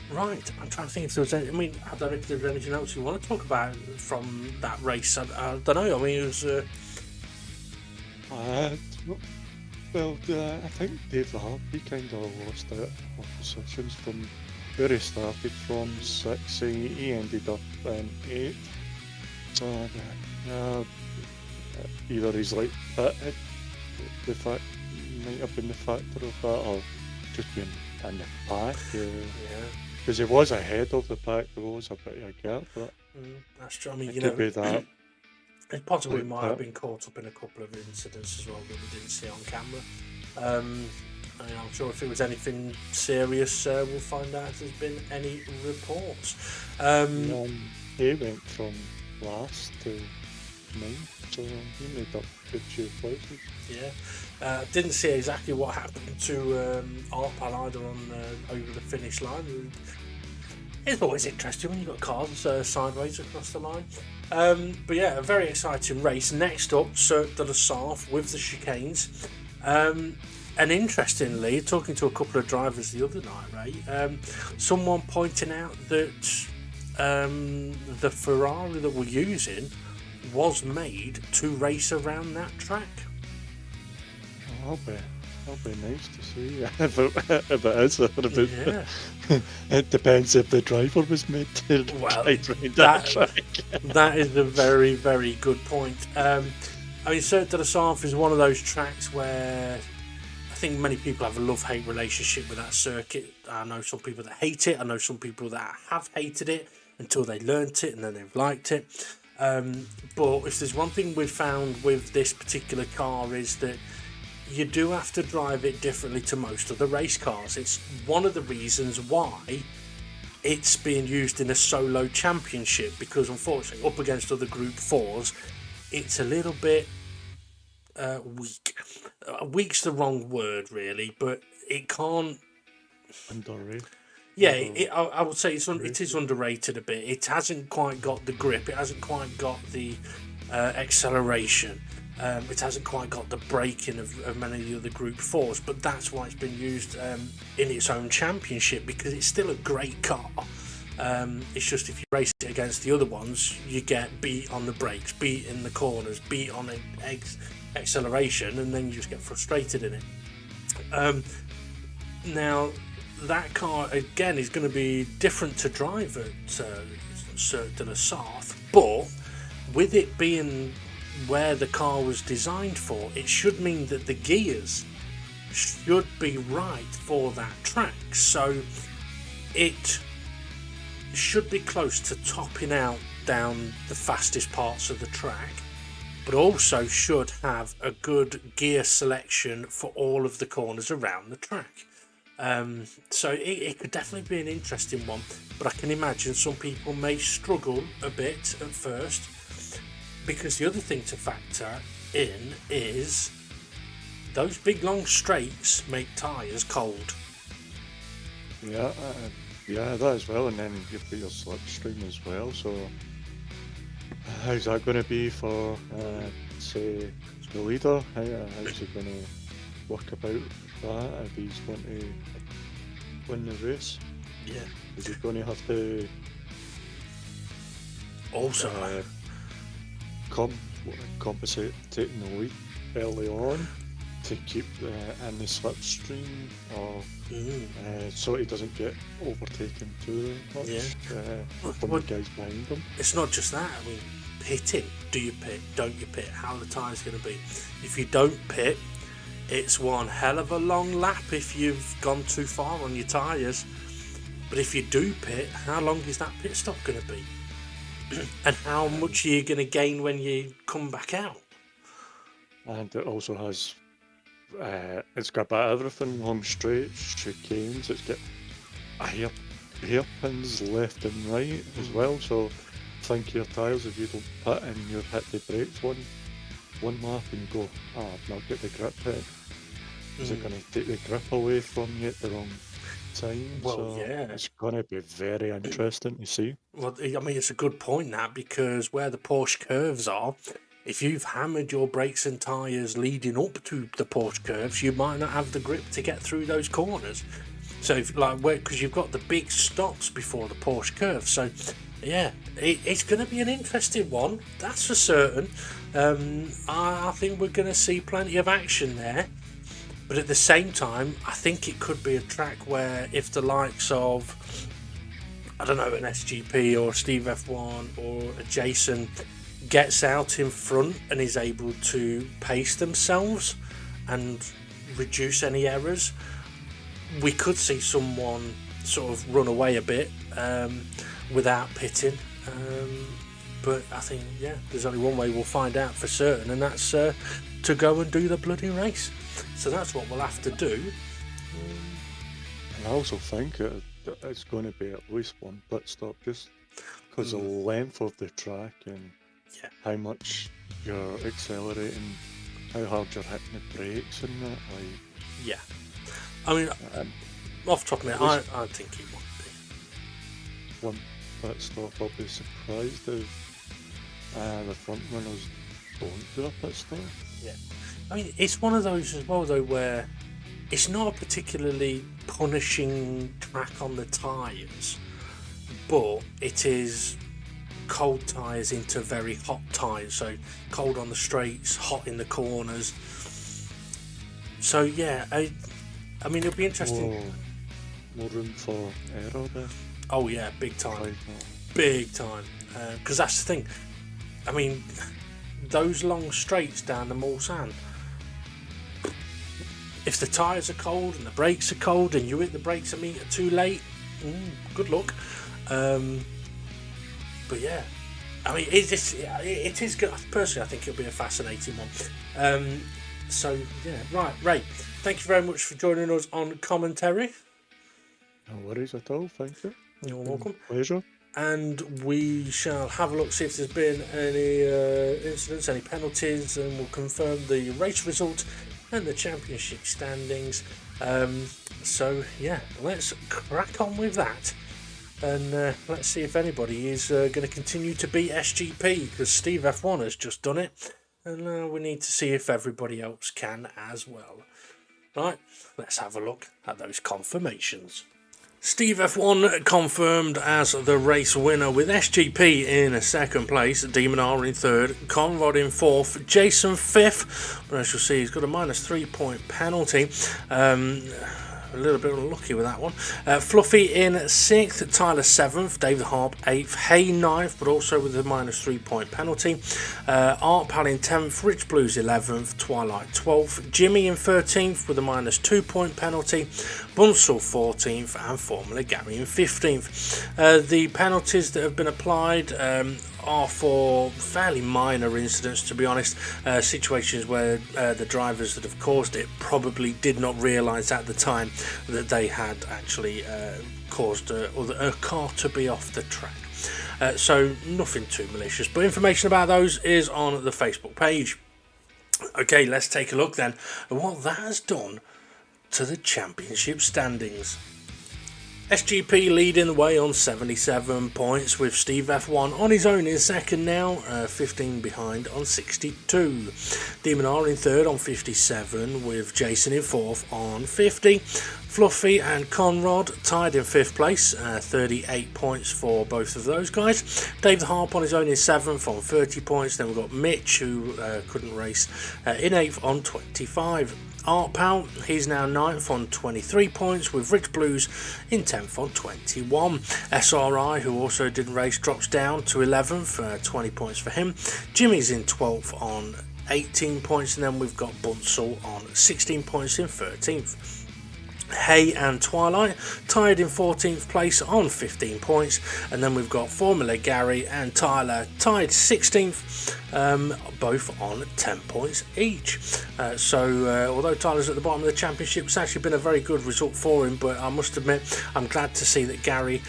Right, I'm trying to think if there was any. I mean, I don't know if there's anything else you want to talk about from that race. I don't know. I mean, it was. Well, I think Dave Harvey kind of lost out of positions from where he started from 6. He ended up in 8. So either he's like pitted, the fact might have been the factor of that, or just being in the pack. Because he was ahead of the pack, there was a bit of a gap. But that's true. I mean, it could be that. It possibly might have been caught up in a couple of incidents as well that we didn't see on camera. I'm sure if it was anything serious, we'll find out if there's been any reports. He went from last to 9th, so he made up good few places. Yeah. Didn't see exactly what happened to Arpan either on over the finish line. It's always interesting when you've got cars sideways across the line. But yeah, a very exciting race. Next up, Cirque de la Sarthe with the chicanes. And interestingly, talking to a couple of drivers the other night, Ray, someone pointing out that the Ferrari that we're using was made to race around that track. That'll be nice to see if it is. Or if it depends if the driver was made to drive around that track. That is a very, very good point. I mean, Cirque de la Sarthe is one of those tracks where I think many people have a love-hate relationship with that circuit. I know some people that hate it. I know some people that have hated it until they learnt it and then they've liked it. But if there's one thing we've found with this particular car is that you do have to drive it differently to most other race cars. It's one of the reasons why it's being used in a solo championship, because unfortunately up against other Group 4s it's a little bit weak. Weak's the wrong word really, but it can't... Underrated. Yeah, I would say it is underrated a bit. It hasn't quite got the grip, it hasn't quite got the acceleration. It hasn't quite got the braking of many of the other Group 4s, but that's why it's been used in its own championship, because it's still a great car. It's just if you race it against the other ones, you get beat on the brakes, beat in the corners, beat on acceleration, and then you just get frustrated in it. Now, that car, again, is going to be different to drive at Cirque de la Sarthe, but with it being where the car was designed for, it should mean that the gears should be right for that track, so it should be close to topping out down the fastest parts of the track, but also should have a good gear selection for all of the corners around the track. So it could definitely be an interesting one, but I can imagine some people may struggle a bit at first, because the other thing to factor in is those big long straights make tyres cold. Yeah, that as well, and then you've got your slipstream as well, so how's that going to be for, say, the leader? How's he going to work about that if he's going to win the race? Yeah. Is he going to have to also compensate taking the lead early on to keep in the slipstream, or so he doesn't get overtaken too much from the guys behind him. It's not just that. I mean, pitting. Do you pit? Don't you pit? How are the tyres going to be? If you don't pit, it's one hell of a long lap if you've gone too far on your tyres. But if you do pit, how long is that pit stop going to be? And how much are you going to gain when you come back out? And it also has, it's got about everything: long straights, chicanes. It's got hairpins left and right as well. So think your tyres, if you don't pit and you hit the brakes one lap and go, I've not got the grip here. Is it going to take the grip away from you at the wrong time? Well, yeah. It's going to be very interesting to see. Well, I mean, it's a good point, that, because where the Porsche curves are, if you've hammered your brakes and tyres leading up to the Porsche curves, you might not have the grip to get through those corners. So, because you've got the big stops before the Porsche curve. So, yeah, it's going to be an interesting one, that's for certain. I think we're going to see plenty of action there. But at the same time, I think it could be a track where if the likes of, I don't know, an SGP or Steve F1 or a Jason gets out in front and is able to pace themselves and reduce any errors, we could see someone sort of run away a bit without pitting. But I think, there's only one way we'll find out for certain, and that's to go and do the bloody race. So that's what we'll have to do. And I also think it's going to be at least one pit stop, just because the length of the track and how much you're accelerating, how hard you're hitting the brakes and that. I mean, off the top of my head, I think it would be one pit stop. I'll be surprised if the front runners don't do a pit stop. Yeah. I mean, it's one of those as well, though, where it's not a particularly punishing track on the tyres, but it is cold tyres into very hot tyres. So cold on the straights, hot in the corners. So, I mean, it'll be interesting. More room for error there. Oh, yeah, big time. Big time. Because that's the thing. I mean, those long straights down the Mulsanne, if the tyres are cold and the brakes are cold and you hit the brakes a metre too late, good luck. But yeah, I mean, it is good. Personally, I think it'll be a fascinating one. So yeah, right, Ray, thank you very much for joining us on commentary. No worries at all, thank you. You're welcome. Pleasure. And we shall have a look, see if there's been any incidents, any penalties, and we'll confirm the race result and the championship standings. So yeah, let's crack on with that, and let's see if anybody is going to continue to beat SGP, because Steve F1 has just done it, and we need to see if everybody else can as well. Right, let's have a look at those confirmations. Steve F1 confirmed as the race winner, with SGP in second place, Demon R in third, Conrad in fourth, Jason fifth, but as you'll see he's got a -3 point penalty. A little bit unlucky with that one. Fluffy in sixth, Tyler seventh, David Harp eighth, Hay ninth, but also with a -3 point penalty. Art Pal in 10th, Rich Blues 11th, Twilight 12th, Jimmy in 13th with a -2 point penalty, Bunsell 14th, and Formula Gary in 15th. The penalties that have been applied are for fairly minor incidents, to be honest. Situations where the drivers that have caused it probably did not realise at the time that they had actually caused a car to be off the track. So nothing too malicious, but information about those is on the Facebook page. Okay, let's take a look then at what that has done to the championship standings. SGP leading the way on 77 points, with Steve F1 on his own in second now, 15 behind on 62. Demon R in third on 57, with Jason in fourth on 50. Fluffy and Conrad tied in 5th place, 38 points for both of those guys. Dave the Harp on his own in 7th on 30 points. Then we've got Mitch, who couldn't race, in 8th on 25. Art Pal, he's now 9th on 23 points, with Rich Blues in 10th on 21. SRI, who also didn't race, drops down to 11th, 20 points for him. Jimmy's in 12th on 18 points, and then we've got Bunsell on 16 points in 13th. Hay and Twilight tied in 14th place on 15 points, and then we've got Formula Gary and Tyler tied 16th, both on 10 points each. So although Tyler's at the bottom of the championship, it's actually been a very good result for him, but I must admit I'm glad to see that Gary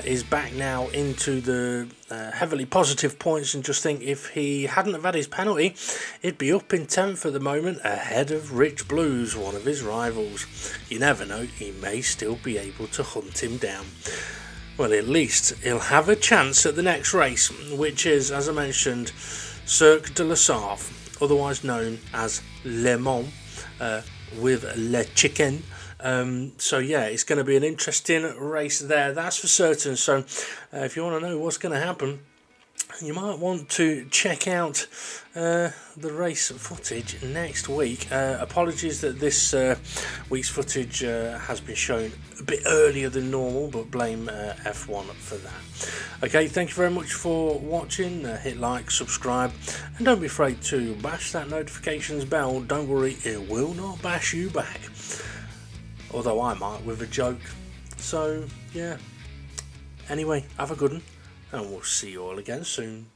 is back now into the heavily positive points, and just think if he hadn't have had his penalty, he'd be up in 10th at the moment, ahead of Rich Blues, one of his rivals. You never know, he may still be able to hunt him down. Well, at least he'll have a chance at the next race, which is, as I mentioned, Cirque de la Sarthe, otherwise known as Le Mans, with Le Chicken. So yeah, it's going to be an interesting race there, that's for certain. So if you want to know what's going to happen, you might want to check out the race footage next week. Apologies that this week's footage has been shown a bit earlier than normal, but blame F1 for that. Okay, thank you very much for watching. Hit like, subscribe, and don't be afraid to bash that notifications bell. Don't worry, it will not bash you back. Although I might with a joke. So, yeah. Anyway, have a good one, and we'll see you all again soon.